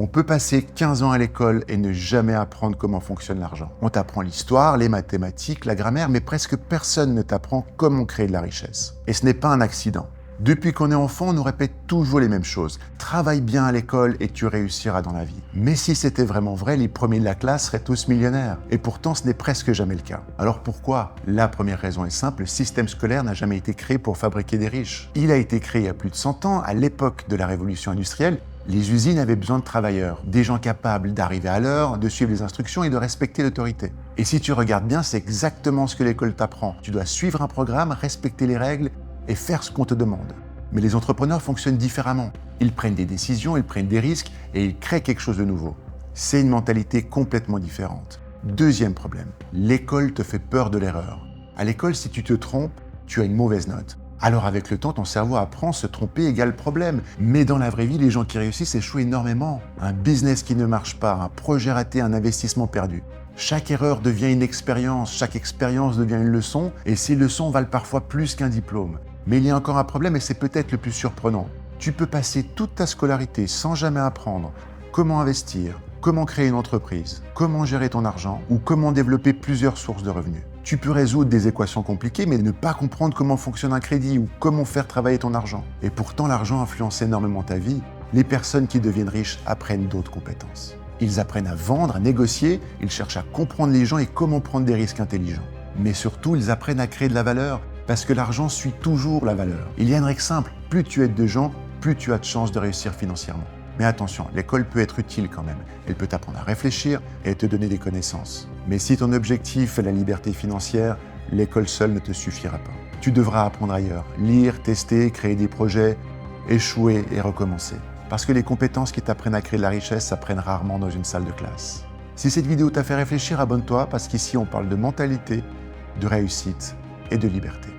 On peut passer 15 ans à l'école et ne jamais apprendre comment fonctionne l'argent. On t'apprend l'histoire, les mathématiques, la grammaire, mais presque personne ne t'apprend comment créer de la richesse. Et ce n'est pas un accident. Depuis qu'on est enfant, on nous répète toujours les mêmes choses. Travaille bien à l'école et tu réussiras dans la vie. Mais si c'était vraiment vrai, les premiers de la classe seraient tous millionnaires. Et pourtant, ce n'est presque jamais le cas. Alors pourquoi? La première raison est simple, le système scolaire n'a jamais été créé pour fabriquer des riches. Il a été créé il y a plus de 100 ans, à l'époque de la révolution industrielle. Les usines avaient besoin de travailleurs, des gens capables d'arriver à l'heure, de suivre les instructions et de respecter l'autorité. Et si tu regardes bien, c'est exactement ce que l'école t'apprend. Tu dois suivre un programme, respecter les règles et faire ce qu'on te demande. Mais les entrepreneurs fonctionnent différemment. Ils prennent des décisions, ils prennent des risques et ils créent quelque chose de nouveau. C'est une mentalité complètement différente. Deuxième problème, l'école te fait peur de l'erreur. À l'école, si tu te trompes, tu as une mauvaise note. Alors avec le temps, ton cerveau apprend se tromper égale problème. Mais dans la vraie vie, les gens qui réussissent échouent énormément. Un business qui ne marche pas, un projet raté, un investissement perdu. Chaque erreur devient une expérience, chaque expérience devient une leçon, et ces leçons valent parfois plus qu'un diplôme. Mais il y a encore un problème et c'est peut-être le plus surprenant. Tu peux passer toute ta scolarité sans jamais apprendre comment investir, comment créer une entreprise, comment gérer ton argent ou comment développer plusieurs sources de revenus. Tu peux résoudre des équations compliquées mais ne pas comprendre comment fonctionne un crédit ou comment faire travailler ton argent. Et pourtant, l'argent influence énormément ta vie. Les personnes qui deviennent riches apprennent d'autres compétences. Ils apprennent à vendre, à négocier, ils cherchent à comprendre les gens et comment prendre des risques intelligents. Mais surtout, ils apprennent à créer de la valeur parce que l'argent suit toujours la valeur. Il y a une règle simple, plus tu aides de gens, plus tu as de chances de réussir financièrement. Mais attention, l'école peut être utile quand même. Elle peut t'apprendre à réfléchir et te donner des connaissances. Mais si ton objectif est la liberté financière, l'école seule ne te suffira pas. Tu devras apprendre ailleurs, lire, tester, créer des projets, échouer et recommencer. Parce que les compétences qui t'apprennent à créer de la richesse s'apprennent rarement dans une salle de classe. Si cette vidéo t'a fait réfléchir, abonne-toi parce qu'ici on parle de mentalité, de réussite et de liberté.